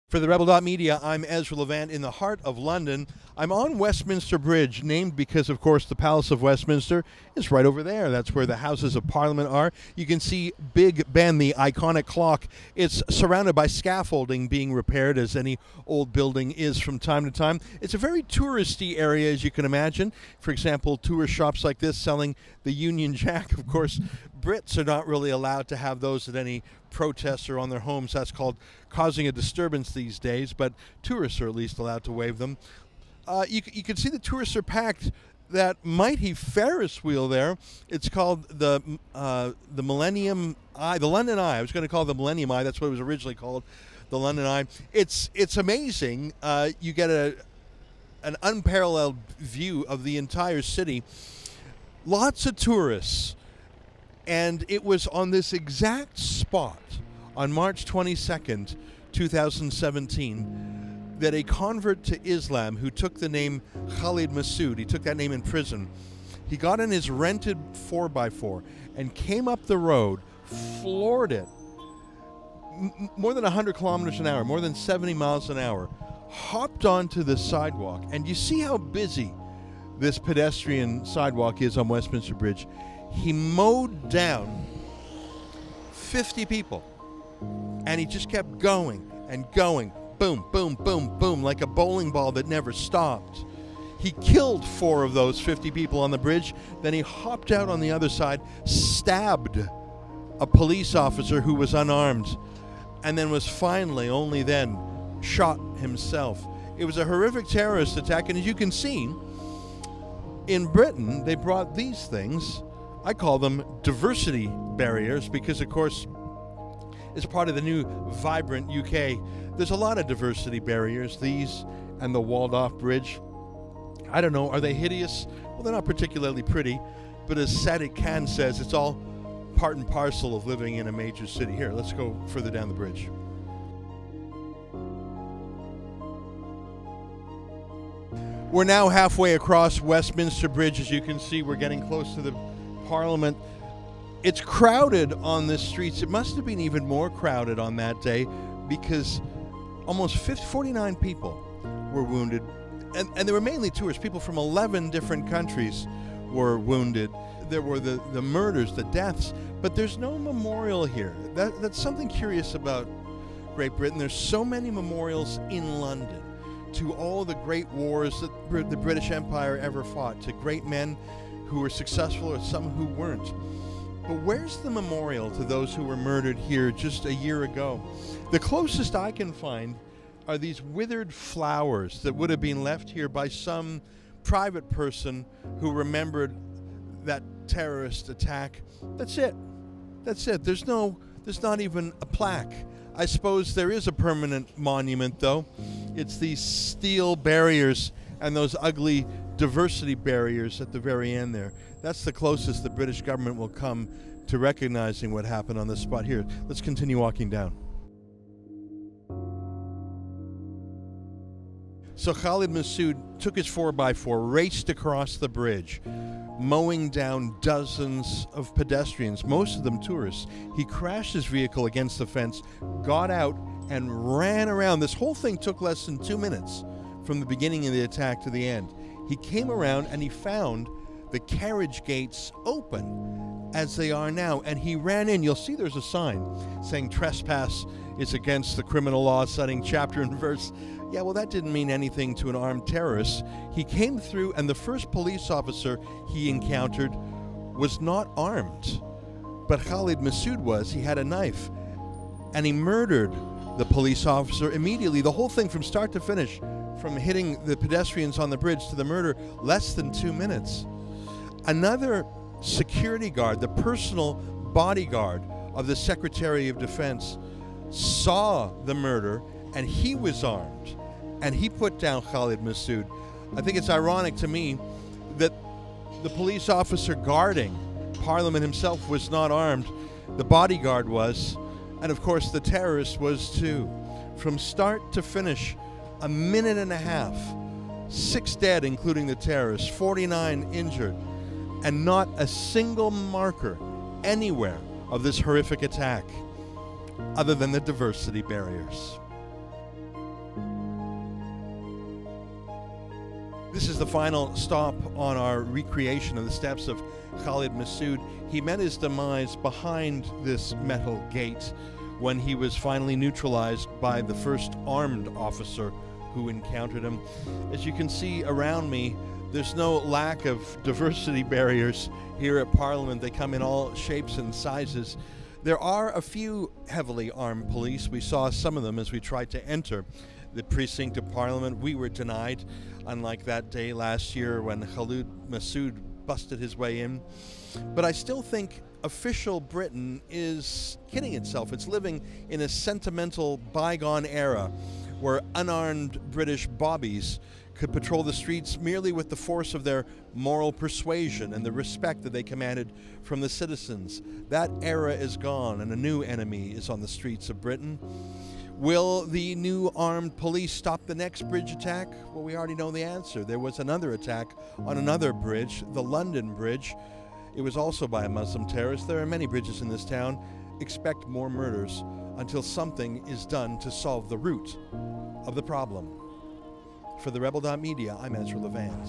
For TheRebel.media, I'm Ezra Levant in the heart of London. I'm on Westminster Bridge, named because, of course, the Palace of Westminster is right over there. That's where the Houses of Parliament are. You can see Big Ben, the iconic clock. It's surrounded by scaffolding being repaired, as any old building is from time to time. It's a very touristy area, as you can imagine. For example, tourist shops like this selling the Union Jack. Of course, Brits are not really allowed to have those at any protests or on their homes. That's called causing a disturbance these days, but tourists are at least allowed to wave them. You can see the tourists are packed. That mighty Ferris wheel there, it's called the Millennium Eye, the London Eye. I was going to call it the Millennium Eye. That's what it was originally called, the London Eye. It's amazing. You get an unparalleled view of the entire city. Lots of tourists. And it was on this exact spot on March 22nd, 2017, that a convert to Islam who took the name Khalid Masood, he took that name in prison, he got in his rented 4x4 and came up the road, floored it, more than 100 kilometers an hour, more than 70 miles an hour, hopped onto the sidewalk, and you see how busy this pedestrian sidewalk is on Westminster Bridge. He mowed down 50 people, and he just kept going and going, boom, boom, boom, boom, like a bowling ball that never stopped. He killed 4 of those 50 people on the bridge. Then he hopped out on the other side, stabbed a police officer who was unarmed, and then was finally, only then, shot himself. It was a horrific terrorist attack, and as you can see, in Britain, they brought these things. I call them diversity barriers because, of course, as part of the new vibrant UK, there's a lot of diversity barriers, these and the walled-off bridge. I don't know, are they hideous? Well, they're not particularly pretty, but as Sadiq Khan says, it's all part and parcel of living in a major city. Here, let's go further down the bridge. We're now halfway across Westminster Bridge. As you can see, we're getting close to the Parliament. It's crowded on the streets. It must have been even more crowded on that day because almost 49 people were wounded, and there were mainly tourists. People from 11 different countries were wounded. There were the murders, the deaths, but there's no memorial here. That's something curious about Great Britain. There's so many memorials in London to all the great wars that the British Empire ever fought, to great men who were successful or some who weren't. But where's the memorial to those who were murdered here just a year ago? The closest I can find are these withered flowers that would have been left here by some private person who remembered that terrorist attack. That's it. That's it. There's not even a plaque. I suppose there is a permanent monument, though. It's these steel barriers and those ugly diversity barriers at the very end there. That's the closest the British government will come to recognizing what happened on this spot. Here, let's continue walking down. So Khalid Masood took his 4x4, raced across the bridge, mowing down dozens of pedestrians, most of them tourists. He crashed his vehicle against the fence, got out, and ran around. This whole thing took less than 2 minutes from the beginning of the attack to the end. He came around and he found the carriage gates open as they are now, and he ran in. You'll see there's a sign saying trespass is against the criminal law, citing chapter and verse. Yeah, well, that didn't mean anything to an armed terrorist. He came through, and the first police officer he encountered was not armed, but Khalid Masood was. He had a knife, and he murdered the police officer immediately. The whole thing from start to finish, from hitting the pedestrians on the bridge to the murder, less than 2 minutes. Another security guard, the personal bodyguard of the Secretary of Defense, saw the murder, and he was armed, and he put down Khalid Masood. I think it's ironic to me that the police officer guarding Parliament himself was not armed. The bodyguard was, and of course the terrorist was too. From start to finish, a minute and a half, 6 dead, including the terrorists, 49 injured, and not a single marker anywhere of this horrific attack other than the diversity barriers. This is the final stop on our recreation of the steps of Khalid Massoud. He met his demise behind this metal gate when he was finally neutralized by the first armed officer who encountered him. As you can see around me, there's no lack of diversity barriers here at Parliament. They come in all shapes and sizes. There are a few heavily armed police. We saw some of them as we tried to enter the precinct of Parliament. We were denied, unlike that day last year when Khalid Massoud busted his way in. But I still think official Britain is kidding itself. It's living in a sentimental bygone era where unarmed British bobbies could patrol the streets merely with the force of their moral persuasion and the respect that they commanded from the citizens. That era is gone, and a new enemy is on the streets of Britain. Will the new armed police stop the next bridge attack? Well, we already know the answer. There was another attack on another bridge, the London Bridge. It was also by a Muslim terrorist. There are many bridges in this town. Expect more murders until something is done to solve the root of the problem. For TheRebel.media, I'm Ezra Levant.